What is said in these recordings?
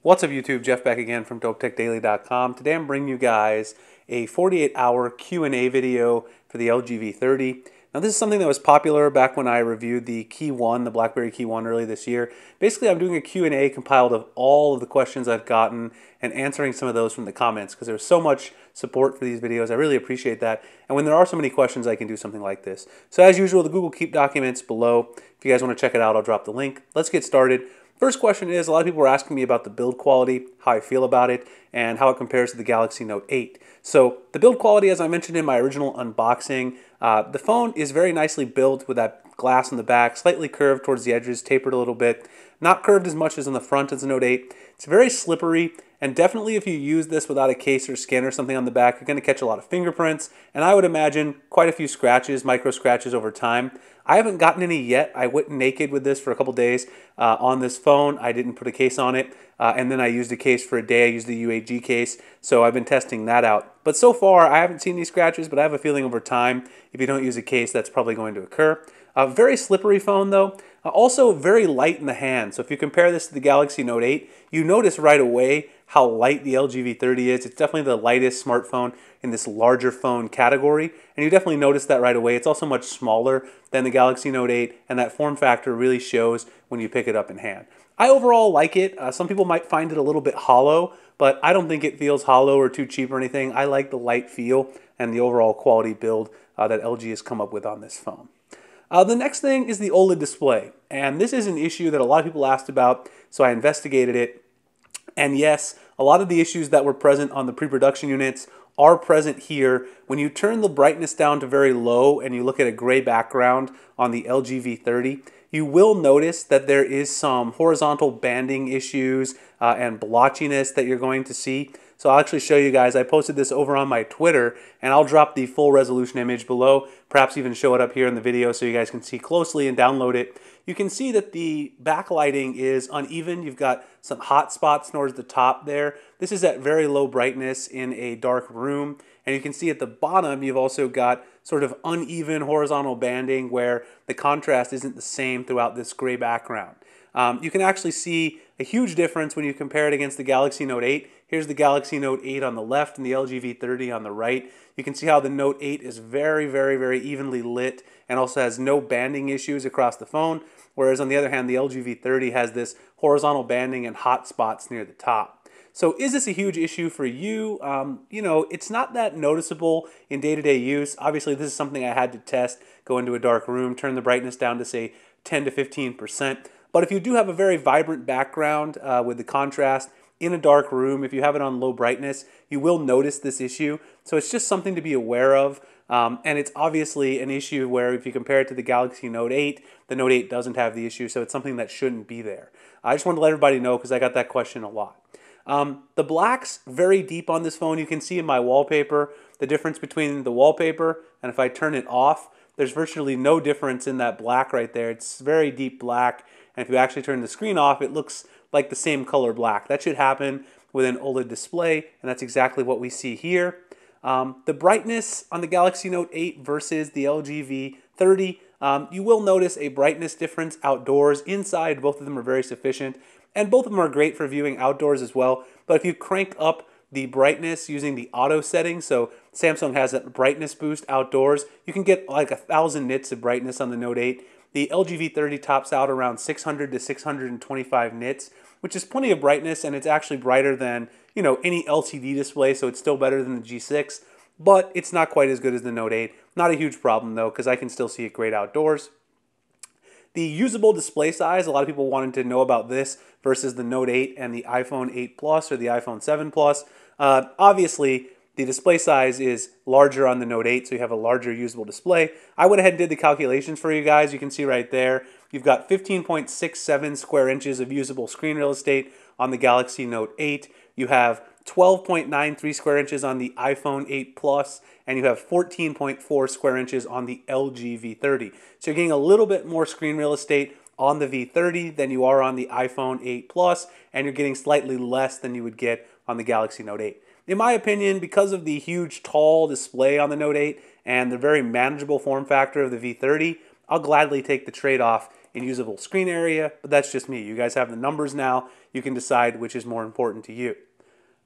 What's up YouTube, Jeff back again from DopeTechDaily.com. Today I'm bringing you guys a 48-hour Q&A video for the LG V30. Now this is something that was popular back when I reviewed the Key 1, the BlackBerry Key 1 early this year. Basically I'm doing a Q&A compiled of all of the questions I've gotten and answering some of those from the comments because there's so much support for these videos. I really appreciate that. And when there are so many questions, I can do something like this. So as usual, the Google Keep documents below. If you guys want to check it out, I'll drop the link. Let's get started. First question is, a lot of people were asking me about the build quality, how I feel about it, and how it compares to the Galaxy Note 8. So the build quality, as I mentioned in my original unboxing, the phone is very nicely built with that glass in the back, slightly curved towards the edges, tapered a little bit. Not curved as much as in the front as the Note 8. It's very slippery, and definitely if you use this without a case or skin or something on the back, you're going to catch a lot of fingerprints, and I would imagine quite a few scratches, micro scratches over time. I haven't gotten any yet. I went naked with this for a couple days on this phone. I didn't put a case on it, and then I used a case for a day. I used the UAG case, so I've been testing that out. But so far, I haven't seen any scratches, but I have a feeling over time, if you don't use a case, that's probably going to occur. Very slippery phone though. Also very light in the hand. So if you compare this to the Galaxy Note 8, you notice right away how light the LG V30 is. It's definitely the lightest smartphone in this larger phone category, and you definitely notice that right away. It's also much smaller than the Galaxy Note 8, and that form factor really shows when you pick it up in hand. I overall like it. Some people might find it a little bit hollow, but I don't think it feels hollow or too cheap or anything. I like the light feel and the overall quality build that LG has come up with on this phone. The next thing is the OLED display, and this is an issue that a lot of people asked about, so I investigated it. And yes, a lot of the issues that were present on the pre-production units are present here. When you turn the brightness down to very low and you look at a gray background on the LG V30, you will notice that there is some horizontal banding issues and blotchiness that you're going to see. So I'll actually show you guys. I posted this over on my Twitter, and I'll drop the full resolution image below, perhaps even show it up here in the video so you guys can see closely and download it. You can see that the backlighting is uneven. You've got some hot spots towards the top there. This is at very low brightness in a dark room. And you can see at the bottom, you've also got sort of uneven horizontal banding where the contrast isn't the same throughout this gray background. You can actually see a huge difference when you compare it against the Galaxy Note 8. Here's the Galaxy Note 8 on the left and the LG V30 on the right. You can see how the Note 8 is very, very, very evenly lit and also has no banding issues across the phone, whereas on the other hand, the LG V30 has this horizontal banding and hot spots near the top. So is this a huge issue for you? You know, it's not that noticeable in day-to-day use. Obviously, this is something I had to test, go into a dark room, turn the brightness down to say 10 to 15%. But if you do have a very vibrant background with the contrast in a dark room, if you have it on low brightness, you will notice this issue. So it's just something to be aware of. And it's obviously an issue where if you compare it to the Galaxy Note 8, the Note 8 doesn't have the issue. So it's something that shouldn't be there. I just wanted to let everybody know because I got that question a lot. The black's very deep on this phone. You can see in my wallpaper the difference between the wallpaper and if I turn it off, there's virtually no difference in that black right there. It's very deep black. And if you actually turn the screen off, it looks like the same color black. That should happen with an OLED display, and that's exactly what we see here. The brightness on the Galaxy Note 8 versus the LG V30, you will notice a brightness difference outdoors. Inside, both of them are very sufficient, and both of them are great for viewing outdoors as well. But if you crank up the brightness using the auto setting, so Samsung has a brightness boost outdoors, you can get like 1,000 nits of brightness on the Note 8. The LG V30 tops out around 600 to 625 nits, which is plenty of brightness, and it's actually brighter than, you know, any LCD display, so it's still better than the G6, but it's not quite as good as the Note 8. Not a huge problem though, because I can still see it great outdoors. The usable display size, a lot of people wanted to know about this versus the Note 8 and the iPhone 8 Plus or the iPhone 7 Plus. Obviously, the display size is larger on the Note 8, so you have a larger usable display. I went ahead and did the calculations for you guys. You can see right there, you've got 15.67 square inches of usable screen real estate on the Galaxy Note 8. You have 12.93 square inches on the iPhone 8 Plus, and you have 14.4 square inches on the LG V30. So you're getting a little bit more screen real estate on the V30 than you are on the iPhone 8 Plus, and you're getting slightly less than you would get on the Galaxy Note 8. In my opinion, because of the huge tall display on the Note 8 and the very manageable form factor of the V30, I'll gladly take the trade-off in usable screen area, but that's just me. You guys have the numbers now. You can decide which is more important to you.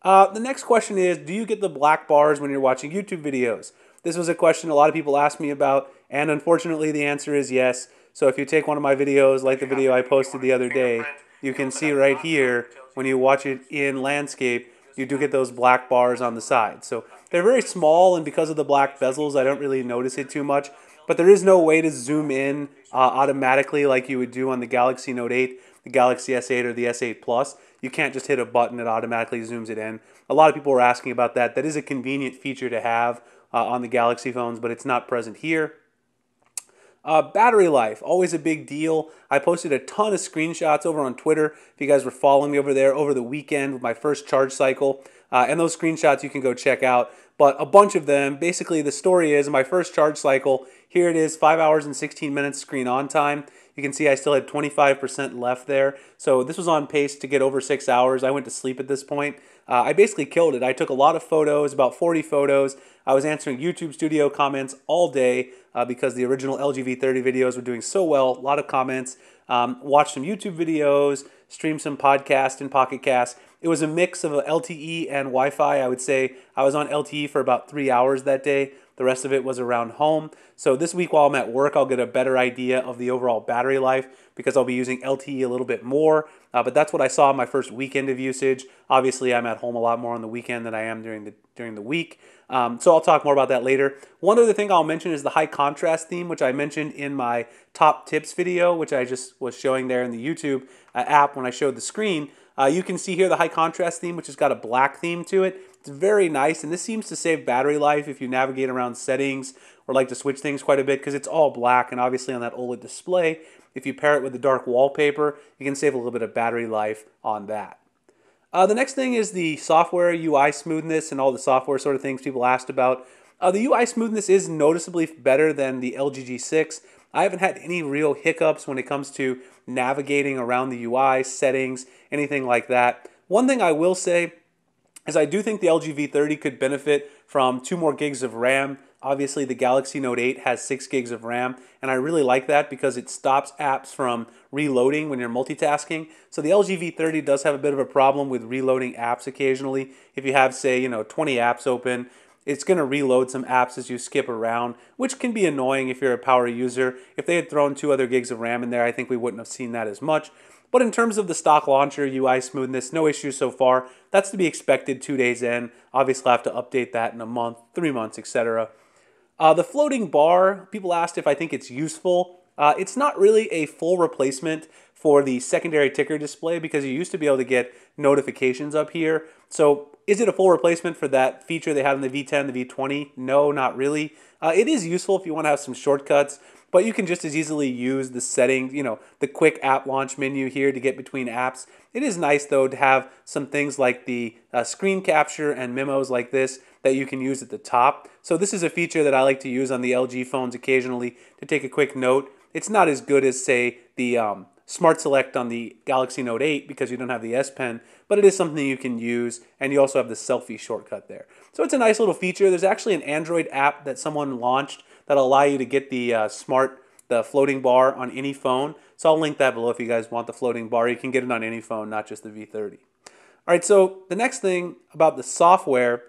The next question is, do you get the black bars when you're watching YouTube videos? This was a question a lot of people asked me about, and unfortunately the answer is yes. So if you take one of my videos, like the video I posted the other day, you can see right here, when you watch it in landscape, you do get those black bars on the side. So they're very small, and because of the black bezels, I don't really notice it too much. But there is no way to zoom in automatically like you would do on the Galaxy Note 8, the Galaxy S8, or the S8 Plus. You can't just hit a button that automatically zooms it in. A lot of people were asking about that. That is a convenient feature to have on the Galaxy phones, but it's not present here. Battery life, always a big deal. I posted a ton of screenshots over on Twitter, if you guys were following me over there, over the weekend with my first charge cycle. And those screenshots you can go check out. But a bunch of them, basically the story is my first charge cycle, here it is, 5 hours and 16 minutes screen on time. You can see I still had 25% left there. So this was on pace to get over 6 hours. I went to sleep at this point. I basically killed it. I took a lot of photos, about 40 photos. I was answering YouTube Studio comments all day because the original LG V30 videos were doing so well. A lot of comments. Watched some YouTube videos, streamed some podcasts and Pocket Casts. It was a mix of LTE and Wi-Fi. I would say I was on LTE for about 3 hours that day. The rest of it was around home. So this week while I'm at work, I'll get a better idea of the overall battery life because I'll be using LTE a little bit more. But that's what I saw in my first weekend of usage. Obviously, I'm at home a lot more on the weekend than I am during the week. So I'll talk more about that later. One other thing I'll mention is the high contrast theme, which I mentioned in my top tips video, which I just was showing there in the YouTube app when I showed the screen. You can see here the high contrast theme, which has got a black theme to it. It's very nice, and this seems to save battery life if you navigate around settings or like to switch things quite a bit because it's all black, and obviously on that OLED display, if you pair it with the dark wallpaper, you can save a little bit of battery life on that. The next thing is the software UI smoothness and all the software sort of things people asked about. The UI smoothness is noticeably better than the LG G6. I haven't had any real hiccups when it comes to navigating around the UI, settings, anything like that. One thing I will say is I do think the LG V30 could benefit from 2 more gigs of RAM. Obviously, the Galaxy Note 8 has 6 gigs of RAM, and I really like that because it stops apps from reloading when you're multitasking. So the LG V30 does have a bit of a problem with reloading apps occasionally. If you have, say, 20 apps open, it's going to reload some apps as you skip around, which can be annoying if you're a power user. If they had thrown 2 other gigs of RAM in there, I think we wouldn't have seen that as much. But in terms of the stock launcher UI smoothness, no issues so far. That's to be expected 2 days in. Obviously, I'll have to update that in a month, 3 months, etc. The floating bar, people asked if I think it's useful. It's not really a full replacement for the secondary ticker display because you used to be able to get notifications up here. So is it a full replacement for that feature they had in the V10, the V20? No, not really. It is useful if you want to have some shortcuts, but you can just as easily use the settings, the quick app launch menu here to get between apps. It is nice, though, to have some things like the screen capture and memos like this that you can use at the top. So this is a feature that I like to use on the LG phones occasionally to take a quick note. It's not as good as, say, the Smart Select on the Galaxy Note 8 because you don't have the S Pen, but it is something you can use, and you also have the selfie shortcut there. So it's a nice little feature. There's actually an Android app that someone launched that'll allow you to get the the floating bar on any phone. So I'll link that below if you guys want the floating bar. You can get it on any phone, not just the V30. All right, so the next thing about the software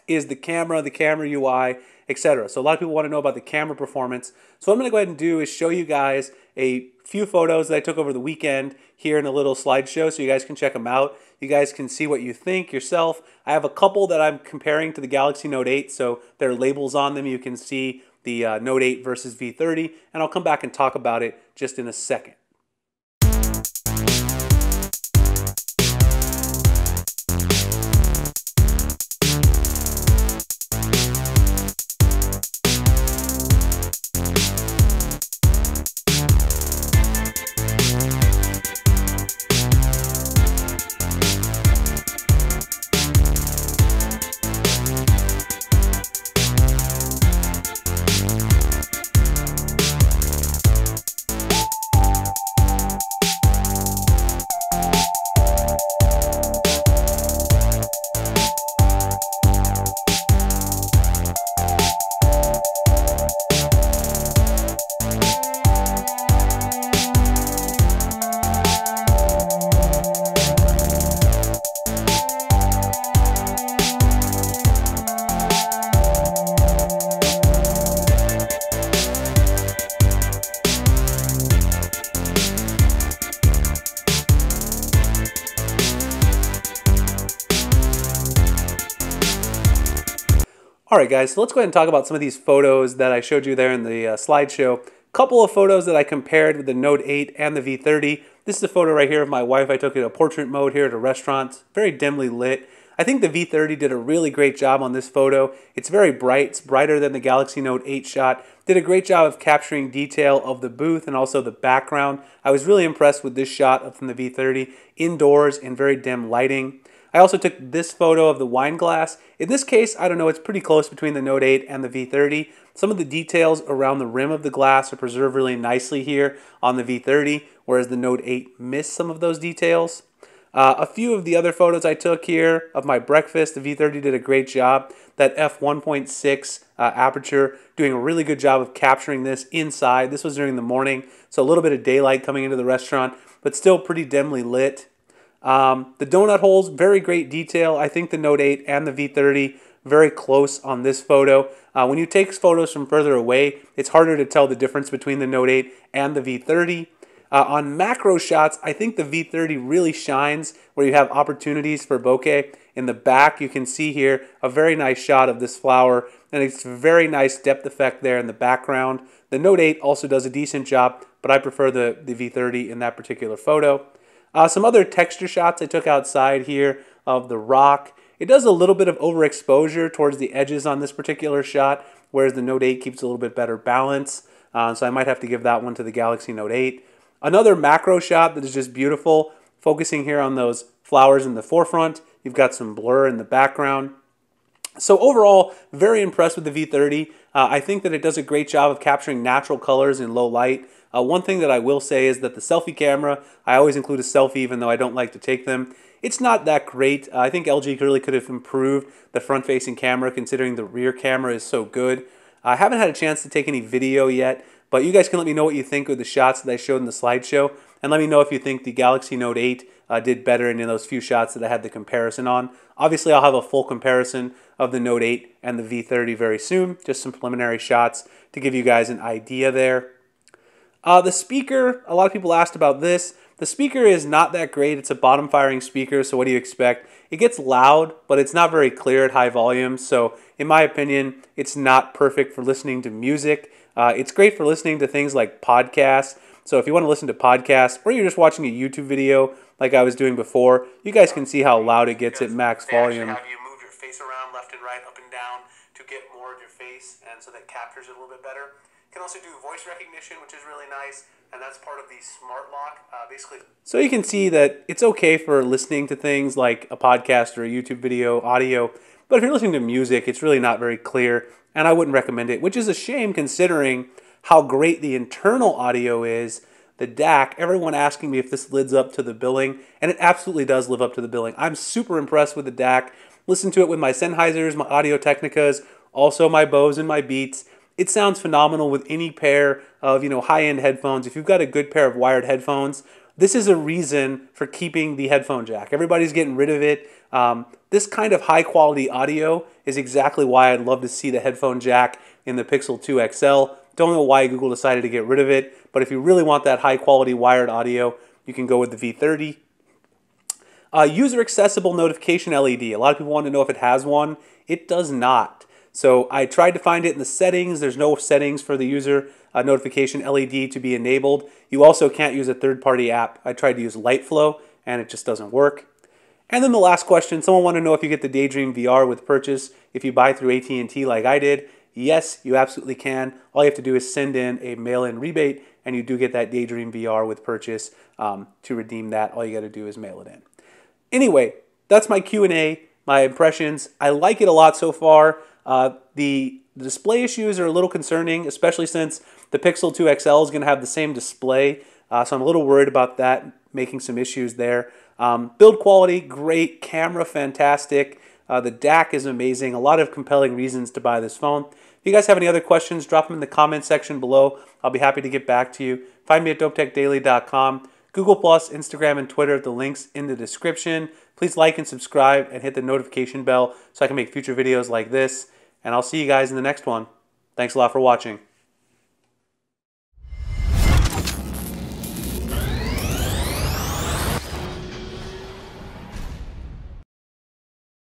is the camera UI, etc. So a lot of people want to know about the camera performance. So what I'm going to go ahead and do is show you guys a few photos that I took over the weekend here in a little slideshow so you guys can check them out. You guys can see what you think yourself. I have a couple that I'm comparing to the Galaxy Note 8, so there are labels on them. You can see the Note 8 versus V30, and I'll come back and talk about it just in a second. Alright guys, so let's go ahead and talk about some of these photos that I showed you there in the slideshow. Couple of photos that I compared with the Note 8 and the V30. This is a photo right here of my wife. I took it in a portrait mode here at a restaurant. Very dimly lit. I think the V30 did a really great job on this photo. It's very bright. It's brighter than the Galaxy Note 8 shot. Did a great job of capturing detail of the booth and also the background. I was really impressed with this shot from the V30. Indoors in very dim lighting. I also took this photo of the wine glass. In this case, I don't know, it's pretty close between the Note 8 and the V30. Some of the details around the rim of the glass are preserved really nicely here on the V30, whereas the Note 8 missed some of those details. A few of the other photos I took here of my breakfast, the V30 did a great job. That f1.6 aperture, doing a really good job of capturing this inside. This was during the morning, so a little bit of daylight coming into the restaurant, but still pretty dimly lit. The donut holes, very great detail. I think the Note 8 and the V30 very close on this photo. When you take photos from further away, it's harder to tell the difference between the Note 8 and the V30. On macro shots, I think the V30 really shines where you have opportunities for bokeh. In the back, you can see here a very nice shot of this flower, and it's a very nice depth effect there in the background. The Note 8 also does a decent job, but I prefer the V30 in that particular photo. Some other texture shots I took outside here of the rock. It does a little bit of overexposure towards the edges on this particular shot, whereas the Note 8 keeps a little bit better balance. So I might have to give that one to the Galaxy Note 8. Another macro shot that is just beautiful, focusing here on those flowers in the forefront. You've got some blur in the background. So overall, very impressed with the V30. I think that it does a great job of capturing natural colors in low light. One thing that I will say is that the selfie camera, I always include a selfie even though I don't like to take them. It's not that great. I think LG really could have improved the front-facing camera considering the rear camera is so good. I haven't had a chance to take any video yet, but you guys can let me know what you think of the shots that I showed in the slideshow, and let me know if you think the Galaxy Note 8 did better in those few shots that I had the comparison on. Obviously, I'll have a full comparison of the Note 8 and the V30 very soon, just some preliminary shots to give you guys an idea there. The speaker, a lot of people asked about this. The speaker is not that great. It's a bottom firing speaker, so what do you expect? It gets loud, but it's not very clear at high volume, so in my opinion, it's not perfect for listening to music. It's great for listening to things like podcasts. So if you want to listen to podcasts, or you're just watching a YouTube video like I was doing before, you guys can see how loud it gets at max volume. Have you move your face around left and right, up and down to get more of your face, and so that captures it a little bit better. You can also do voice recognition, which is really nice, and that's part of the smart lock, basically. So you can see that it's okay for listening to things like a podcast or a YouTube video, audio, but if you're listening to music, it's really not very clear, and I wouldn't recommend it, which is a shame considering how great the internal audio is. The DAC, everyone asking me if this lives up to the billing, and it absolutely does live up to the billing. I'm super impressed with the DAC. Listen to it with my Sennheisers, my Audio Technicas, also my Bose and my Beats. It sounds phenomenal with any pair of high-end headphones. If you've got a good pair of wired headphones, this is a reason for keeping the headphone jack. Everybody's getting rid of it. This kind of high-quality audio is exactly why I'd love to see the headphone jack in the Pixel 2 XL. Don't know why Google decided to get rid of it, but if you really want that high-quality wired audio, you can go with the V30. User-accessible notification LED. A lot of people want to know if it has one. It does not. So I tried to find it in the settings. There's no settings for the user notification LED to be enabled. You also can't use a third-party app. I tried to use LightFlow, and it just doesn't work. And then the last question, someone wanted to know if you get the Daydream VR with purchase if you buy through AT&T like I did. Yes, you absolutely can. All you have to do is send in a mail-in rebate, and you do get that Daydream VR with purchase. To redeem that, all you got to do is mail it in. Anyway, that's my Q&A, my impressions. I like it a lot so far. The display issues are a little concerning, especially since the Pixel 2 XL is going to have the same display. So I'm a little worried about that, making some issues there. Build quality, great. Camera, fantastic. The DAC is amazing. A lot of compelling reasons to buy this phone. If you guys have any other questions, drop them in the comment section below. I'll be happy to get back to you. Find me at dopetechdaily.com. Google+, Instagram, and Twitter, the links in the description. Please like and subscribe and hit the notification bell so I can make future videos like this. And I'll see you guys in the next one. Thanks a lot for watching.